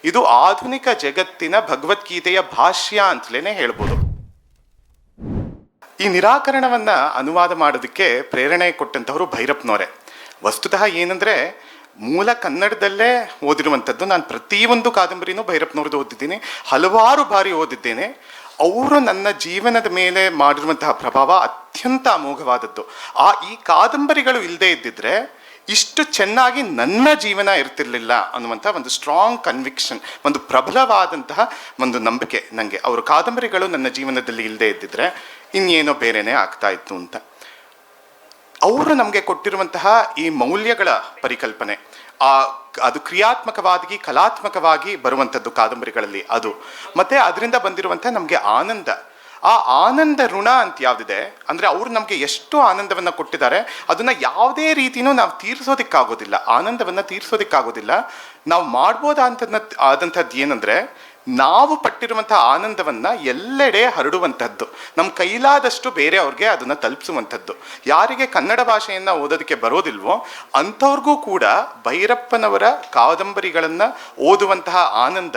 ಇದು ಆಧುನಿಕ ಜಗತ್ತಿನ ಭಗವದ್ಗೀತೆಯ ಭಾಷ್ಯ ಅಂತಲೇ ಹೇಳ್ಬೋದು. ಈ ನಿರಾಕರಣವನ್ನ ಅನುವಾದ ಮಾಡೋದಕ್ಕೆ ಪ್ರೇರಣೆ ಕೊಟ್ಟಂತವರು ಭೈರಪ್ಪನವರೇ. ವಸ್ತುತಃ ಏನಂದ್ರೆ, ಮೂಲ ಕನ್ನಡದಲ್ಲೇ ಓದಿರುವಂಥದ್ದು. ನಾನು ಪ್ರತಿಯೊಂದು ಕಾದಂಬರಿನೂ ಭೈರಪ್ಪನವ್ರದ್ದು ಓದಿದ್ದೀನಿ, ಹಲವಾರು ಬಾರಿ ಓದಿದ್ದೇನೆ. ಅವರು ನನ್ನ ಜೀವನದ ಮೇಲೆ ಮಾಡಿರುವಂತಹ ಪ್ರಭಾವ ಅತ್ಯಂತ ಅಮೋಘವಾದದ್ದು. ಈ ಕಾದಂಬರಿಗಳು ಇಲ್ಲದೆ ಇದ್ದಿದ್ರೆ ಇಷ್ಟು ಚೆನ್ನಾಗಿ ನನ್ನ ಜೀವನ ಇರ್ತಿರ್ಲಿಲ್ಲ ಅನ್ನುವಂಥ ಒಂದು ಸ್ಟ್ರಾಂಗ್ ಕನ್ವಿಕ್ಷನ್, ಒಂದು ಪ್ರಬಲವಾದಂತಹ ಒಂದು ನಂಬಿಕೆ ನನಗೆ. ಅವರ ಕಾದಂಬರಿಗಳು ನನ್ನ ಜೀವನದಲ್ಲಿ ಇಲ್ಲದೆ ಇದ್ದಿದ್ರೆ ಇನ್ನೇನೋ ಬೇರೆನೇ ಆಗ್ತಾ ಇತ್ತು ಅಂತ. ಅವರು ನಮಗೆ ಕೊಟ್ಟಿರುವಂತಹ ಈ ಮೌಲ್ಯಗಳ ಪರಿಕಲ್ಪನೆ, ಅದು ಕ್ರಿಯಾತ್ಮಕವಾಗಿ ಕಲಾತ್ಮಕವಾಗಿ ಬರುವಂಥದ್ದು ಕಾದಂಬರಿಗಳಲ್ಲಿ ಅದು. ಮತ್ತೆ ಅದರಿಂದ ಬಂದಿರುವಂಥ ನಮಗೆ ಆನಂದ, ಆ ಆನಂದ ಋಣ ಅಂತ ಯಾವುದಿದೆ ಅಂದರೆ, ಅವರು ನಮಗೆ ಎಷ್ಟು ಆನಂದವನ್ನು ಕೊಟ್ಟಿದ್ದಾರೆ ಅದನ್ನು ಯಾವುದೇ ರೀತಿಯೂ ನಾವು ತೀರಿಸೋದಕ್ಕಾಗೋದಿಲ್ಲ. ಆನಂದವನ್ನು ತೀರಿಸೋದಕ್ಕಾಗೋದಿಲ್ಲ. ನಾವು ಆದಂಥದ್ದು ಏನಂದರೆ, ನಾವು ಪಟ್ಟಿರುವಂಥ ಆನಂದವನ್ನು ಎಲ್ಲೆಡೆ ಹರಡುವಂಥದ್ದು, ನಮ್ಮ ಕೈಲಾದಷ್ಟು ಬೇರೆ ಅವ್ರಿಗೆ ಅದನ್ನು ತಲುಪಿಸುವಂಥದ್ದು. ಯಾರಿಗೆ ಕನ್ನಡ ಭಾಷೆಯನ್ನು ಓದೋದಕ್ಕೆ ಬರೋದಿಲ್ವೋ ಅಂಥವ್ರಿಗೂ ಕೂಡ ಭೈರಪ್ಪನವರ ಕಾದಂಬರಿಗಳನ್ನು ಓದುವಂತಹ ಆನಂದ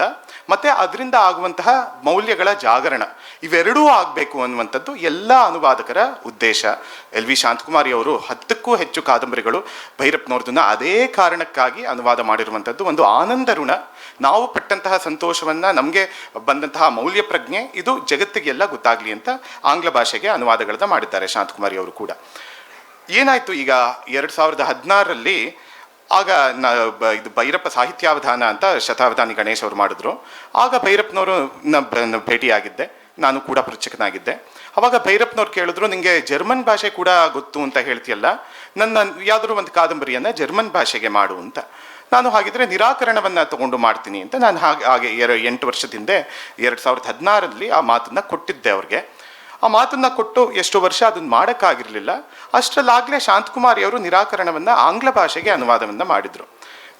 ಮತ್ತು ಅದರಿಂದ ಆಗುವಂತಹ ಮೌಲ್ಯಗಳ ಜಾಗರಣ, ಇವೆರಡೂ ಆಗಬೇಕು ಅನ್ನುವಂಥದ್ದು ಎಲ್ಲ ಅನುವಾದಕರ ಉದ್ದೇಶ. LV ಶಾಂತಕುಮಾರಿ ಅವರು 10ಕ್ಕೂ ಹೆಚ್ಚು ಕಾದಂಬರಿಗಳು ಭೈರಪ್ಪನವ್ರದನ್ನ ಅದೇ ಕಾರಣಕ್ಕಾಗಿ ಅನುವಾದ ಮಾಡಿರುವಂಥದ್ದು. ಒಂದು ಆನಂದ ಋಣ, ನಾವು ಪಟ್ಟಂತಹ ಸಂತೋಷವನ್ನು, ನಮಗೆ ಬಂದಂತಹ ಮೌಲ್ಯ ಪ್ರಜ್ಞೆ ಇದು ಜಗತ್ತಿಗೆಲ್ಲ ಗೊತ್ತಾಗಲಿ ಅಂತ ಆಂಗ್ಲ ಭಾಷೆಗೆ ಅನುವಾದಗಳನ್ನ ಮಾಡಿದ್ದಾರೆ ಶಾಂತಕುಮಾರಿ ಅವರು ಕೂಡ. ಏನಾಯಿತು ಈಗ 2016ರಲ್ಲಿ, ಆಗ ಇದು ಭೈರಪ್ಪ ಸಾಹಿತ್ಯಾವಧಾನ ಅಂತ ಶತಾವಧಾನಿ ಗಣೇಶ್ ಅವರು ಮಾಡಿದ್ರು. ಆಗ ಭೈರಪ್ಪನವರು ಭೇಟಿಯಾಗಿದ್ದೆ, ನಾನು ಕೂಡ ಪರಿಚಕನಾಗಿದ್ದೆ. ಅವಾಗ ಭೈರಪ್ಪನವ್ರು ಕೇಳಿದ್ರು, ನಿಮಗೆ ಜರ್ಮನ್ ಭಾಷೆ ಕೂಡ ಗೊತ್ತು ಅಂತ ಹೇಳ್ತೀಯಲ್ಲ, ನನ್ನ ಯಾವುದಾದ್ರು ಒಂದು ಕಾದಂಬರಿಯನ್ನು ಜರ್ಮನ್ ಭಾಷೆಗೆ ಮಾಡು ಅಂತ. ನಾನು ಹಾಗಿದ್ರೆ ನಿರಾಕರಣವನ್ನು ತಗೊಂಡು ಮಾಡ್ತೀನಿ ಅಂತ ನಾನು ಹಾಗೆ 8 ವರ್ಷದ ಹಿಂದೆ 2016ರಲ್ಲಿ ಆ ಮಾತನ್ನು ಕೊಟ್ಟಿದ್ದೆ ಅವ್ರಿಗೆ. ಆ ಮಾತನ್ನು ಕೊಟ್ಟು ಎಷ್ಟು ವರ್ಷ ಅದನ್ನು ಮಾಡೋಕ್ಕಾಗಿರಲಿಲ್ಲ. ಅಷ್ಟರಲ್ಲಾಗಲೇ ಶಾಂತಕುಮಾರಿ ಅವರು ನಿರಾಕರಣವನ್ನು ಆಂಗ್ಲ ಭಾಷೆಗೆ ಅನುವಾದವನ್ನು ಮಾಡಿದರು.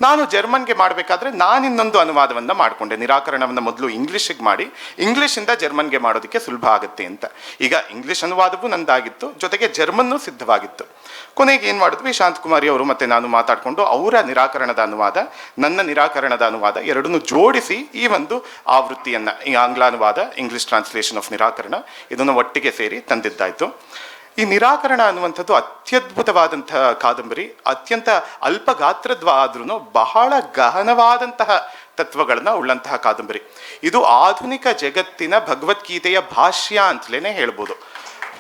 ನಾನು ಜರ್ಮನ್ಗೆ ಮಾಡಬೇಕಾದ್ರೆ ನಾನು ಇನ್ನೊಂದು ಅನುವಾದವನ್ನು ಮಾಡಿಕೊಂಡೆ. ನಿರಾಕರಣವನ್ನು ಮೊದಲು ಇಂಗ್ಲೀಷಿಗೆ ಮಾಡಿ ಇಂಗ್ಲೀಷಿಂದ ಜರ್ಮನ್ಗೆ ಮಾಡೋದಕ್ಕೆ ಸುಲಭ ಆಗುತ್ತೆ ಅಂತ. ಈಗ ಇಂಗ್ಲೀಷ್ ಅನುವಾದವೂ ನಂದಾಗಿತ್ತು, ಜೊತೆಗೆ ಜರ್ಮನ್ನೂ ಸಿದ್ಧವಾಗಿತ್ತು. ಕೊನೆಗೆ ಏನು ಮಾಡಿದ್ವಿ, ಶಾಂತಕುಮಾರಿ ಅವರು ಮತ್ತು ನಾನು ಮಾತಾಡಿಕೊಂಡು ಅವರ ನಿರಾಕರಣದ ಅನುವಾದ, ನನ್ನ ನಿರಾಕರಣದ ಅನುವಾದ ಎರಡನ್ನೂ ಜೋಡಿಸಿ ಈ ಒಂದು ಆವೃತ್ತಿಯನ್ನು, ಈ ಆಂಗ್ಲ ಅನುವಾದ, ಇಂಗ್ಲೀಷ್ ಟ್ರಾನ್ಸ್ಲೇಷನ್ ಆಫ್ ನಿರಾಕರಣ, ಇದನ್ನು ಒಟ್ಟಿಗೆ ಸೇರಿ ತಂದಿದ್ದಾಯಿತು. ಈ ನಿರಾಕರಣ ಅನ್ನುವಂಥದ್ದು ಅತ್ಯದ್ಭುತವಾದಂತಹ ಕಾದಂಬರಿ. ಅತ್ಯಂತ ಅಲ್ಪ ಗಾತ್ರದ್ವಾದ್ರೂ ಬಹಳ ಗಹನವಾದಂತಹ ತತ್ವಗಳನ್ನ ಉಳ್ಳಂತಹ ಕಾದಂಬರಿ. ಇದು ಆಧುನಿಕ ಜಗತ್ತಿನ ಭಗವದ್ಗೀತೆಯ ಭಾಷ್ಯ ಅಂತಲೇ ಹೇಳ್ಬೋದು.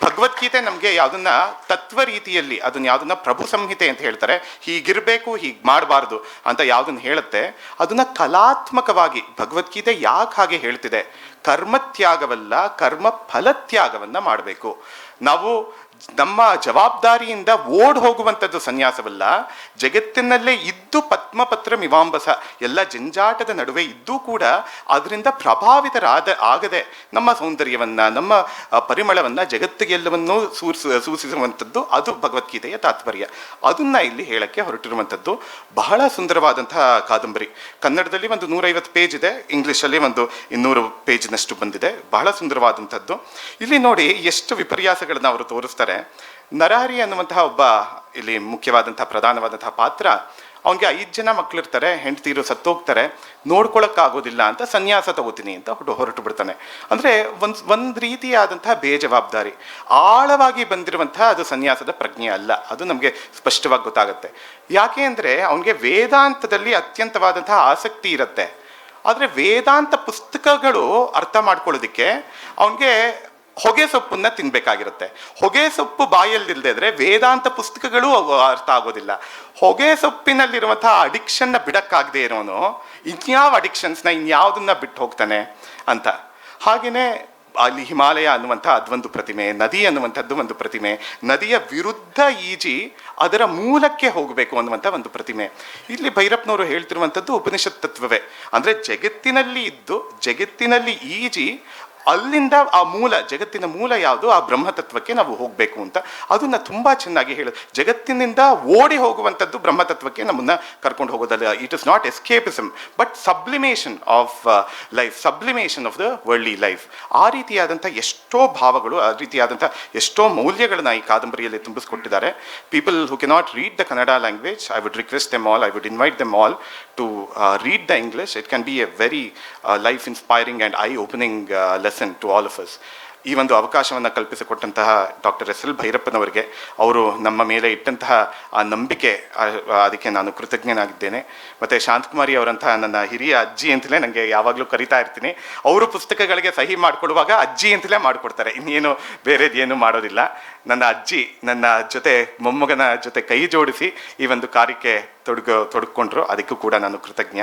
ಭಗವದ್ಗೀತೆ ನಮಗೆ ಯಾವುದನ್ನ ತತ್ವ ರೀತಿಯಲ್ಲಿ, ಅದನ್ನ ಯಾವುದನ್ನ ಪ್ರಭು ಸಂಹಿತೆ ಅಂತ ಹೇಳ್ತಾರೆ, ಹೀಗಿರಬೇಕು ಹೀಗೆ ಮಾಡಬಾರ್ದು ಅಂತ ಯಾವುದನ್ನು ಹೇಳುತ್ತೆ, ಅದನ್ನ ಕಲಾತ್ಮಕವಾಗಿ ಭಗವದ್ಗೀತೆ ಯಾಕೆ ಹಾಗೆ ಹೇಳ್ತಿದೆ, ಕರ್ಮತ್ಯಾಗವಲ್ಲ ಕರ್ಮ ಫಲತ್ಯಾಗವನ್ನು ಮಾಡಬೇಕು. ನಾವು ನಮ್ಮ ಜವಾಬ್ದಾರಿಯಿಂದ ಓಡ್ ಹೋಗುವಂಥದ್ದು ಸನ್ಯಾಸವಲ್ಲ, ಜಗತ್ತಿನಲ್ಲೇ ಇದ್ದು ಪದ್ಮಪತ್ರ ಮಿವಾಂಬಸ, ಎಲ್ಲ ಜಂಜಾಟದ ನಡುವೆ ಇದ್ದೂ ಕೂಡ ಅದರಿಂದ ಆಗದೆ ನಮ್ಮ ಸೌಂದರ್ಯವನ್ನು, ನಮ್ಮ ಪರಿಮಳವನ್ನು ಜಗತ್ತಿಗೆಲ್ಲವನ್ನೂ ಸೂಚಿಸುವಂಥದ್ದು ಅದು ಭಗವದ್ಗೀತೆಯ ತಾತ್ಪರ್ಯ. ಅದನ್ನು ಇಲ್ಲಿ ಹೇಳಕ್ಕೆ ಹೊರಟಿರುವಂಥದ್ದು. ಬಹಳ ಸುಂದರವಾದಂತಹ ಕಾದಂಬರಿ. ಕನ್ನಡದಲ್ಲಿ ಒಂದು 150 ಪೇಜ್ ಇದೆ, ಇಂಗ್ಲೀಷಲ್ಲಿ ಒಂದು 200 ಪೇಜ್ನಷ್ಟು ಬಂದಿದೆ. ಬಹಳ ಸುಂದರವಾದಂಥದ್ದು. ಇಲ್ಲಿ ನೋಡಿ ಎಷ್ಟು ವಿಪರ್ಯಾಸಗಳನ್ನ ಅವರು ತೋರಿಸ್ತಾರೆ. ನರಹರಿ ಅನ್ನುವಂತಹ ಒಬ್ಬ ಇಲ್ಲಿ ಮುಖ್ಯವಾದಂತಹ ಪ್ರಧಾನವಾದಂತಹ ಪಾತ್ರ, ಅವನಿಗೆ 5 ಜನ ಮಕ್ಕಳಿರ್ತಾರೆ, ಹೆಂಡತಿರು ಸತ್ತೋಗ್ತಾರೆ, ನೋಡ್ಕೊಳಕ್ಕಾಗೋದಿಲ್ಲ ಅಂತ ಸನ್ಯಾಸ ತಗೋತೀನಿ ಅಂತ ಹೊರಟು ಬಿಡ್ತಾನೆ. ಅಂದರೆ ಒಂದು ರೀತಿಯಾದಂತಹ ಬೇಜವಾಬ್ದಾರಿ, ಆಳವಾಗಿ ಬಂದಿರುವಂತಹ ಅದು ಸನ್ಯಾಸದ ಪ್ರಜ್ಞೆ ಅಲ್ಲ. ಅದು ನಮಗೆ ಸ್ಪಷ್ಟವಾಗಿ ಗೊತ್ತಾಗುತ್ತೆ. ಯಾಕೆ ಅಂದರೆ ಅವನಿಗೆ ವೇದಾಂತದಲ್ಲಿ ಅತ್ಯಂತವಾದಂತಹ ಆಸಕ್ತಿ ಇರುತ್ತೆ. ಆದರೆ ವೇದಾಂತ ಪುಸ್ತಕಗಳು ಅರ್ಥ ಮಾಡ್ಕೊಳ್ಳೋದಕ್ಕೆ ಅವನಿಗೆ ಹೊಗೆ ಸೊಪ್ಪನ್ನ ತಿನ್ಬೇಕಾಗಿರುತ್ತೆ. ಹೊಗೆ ಸೊಪ್ಪು ಬಾಯಲ್ಲಿಲ್ಲದೆ ಇದ್ರೆ ವೇದಾಂತ ಪುಸ್ತಕಗಳು ಅರ್ಥ ಆಗೋದಿಲ್ಲ. ಹೊಗೆ ಸೊಪ್ಪಿನಲ್ಲಿರುವಂತಹ ಅಡಿಕ್ಷನ್ನ ಬಿಡಕ್ಕಾಗದೆ ಇರೋನು ಇನ್ಯಾವ ಅಡಿಕ್ಷನ್ಸ್ನ ಇನ್ಯಾವುದನ್ನ ಬಿಟ್ಟು ಹೋಗ್ತಾನೆ ಅಂತ. ಹಾಗೆಯೇ ಅಲ್ಲಿ ಹಿಮಾಲಯ ಅನ್ನುವಂಥ ಅದೊಂದು ಪ್ರತಿಮೆ, ನದಿ ಅನ್ನುವಂಥದ್ದು ಒಂದು ಪ್ರತಿಮೆ, ನದಿಯ ವಿರುದ್ಧ ಈಜಿ ಅದರ ಮೂಲಕ್ಕೆ ಹೋಗಬೇಕು ಅನ್ನುವಂಥ ಒಂದು ಪ್ರತಿಮೆ. ಇಲ್ಲಿ ಭೈರಪ್ಪನವರು ಹೇಳ್ತಿರುವಂಥದ್ದು ಉಪನಿಷತ್ ತತ್ವವೇ. ಅಂದರೆ ಜಗತ್ತಿನಲ್ಲಿ ಇದ್ದು ಜಗತ್ತಿನಲ್ಲಿ ಈಜಿ ಅಲ್ಲಿಂದ ಆ ಮೂಲ, ಜಗತ್ತಿನ ಮೂಲ ಯಾವುದು, ಆ ಬ್ರಹ್ಮತತ್ವಕ್ಕೆ ನಾವು ಹೋಗಬೇಕು ಅಂತ ಅದನ್ನು ತುಂಬ ಚೆನ್ನಾಗಿ ಹೇಳೋದು. ಜಗತ್ತಿನಿಂದ ಓಡಿ ಹೋಗುವಂಥದ್ದು ಬ್ರಹ್ಮತತ್ವಕ್ಕೆ ನಮ್ಮನ್ನು ಕರ್ಕೊಂಡು ಹೋಗೋದಲ್ಲ. It is not escapism but sublimation of life, sublimation of the worldly life. ಆ ರೀತಿಯಾದಂಥ ಎಷ್ಟೋ ಭಾವಗಳು, ಆ ರೀತಿಯಾದಂಥ ಎಷ್ಟೋ ಮೌಲ್ಯಗಳನ್ನ ಈ ಕಾದಂಬರಿಯಲ್ಲಿ ತುಂಬಿಸ್ಕೊಟ್ಟಿದ್ದಾರೆ. People who cannot read the Kannada language, I would request them all, I would invite them all to read the English. It can be a very life inspiring and eye opening lesson to all of us. ಈ ಒಂದು ಅವಕಾಶವನ್ನು ಕಲ್ಪಿಸಿಕೊಟ್ಟಂತಹ doctor S L ಭೈರಪ್ಪನವರಿಗೆ, ಅವರು ನಮ್ಮ ಮೇಲೆ ಇಟ್ಟಂತಹ ಆ ನಂಬಿಕೆ, ಅದಕ್ಕೆ ನಾನು ಕೃತಜ್ಞನಾಗಿದ್ದೇನೆ. ಮತ್ತು ಶಾಂತಕುಮಾರಿ ಅವರಂತಹ ನನ್ನ ಹಿರಿಯ ಅಜ್ಜಿ ಅಂತಲೇ ನನಗೆ ಯಾವಾಗಲೂ ಕರಿತಾ ಇರ್ತೀನಿ. ಅವರು ಪುಸ್ತಕಗಳಿಗೆ ಸಹಿ ಮಾಡಿಕೊಡುವಾಗ ಅಜ್ಜಿ ಅಂತಲೇ ಮಾಡಿಕೊಡ್ತಾರೆ, ಇನ್ನೇನು ಬೇರೆದೇನು ಮಾಡೋದಿಲ್ಲ. ನನ್ನ ಅಜ್ಜಿ ನನ್ನ ಜೊತೆ, ಮೊಮ್ಮಗನ ಜೊತೆ ಕೈ ಜೋಡಿಸಿ ಈ ಒಂದು ಕಾರ್ಯಕ್ಕೆ ತೊಡಗಿಕೊಂಡ್ರು, ಅದಕ್ಕೂ ಕೂಡ ನಾನು ಕೃತಜ್ಞ.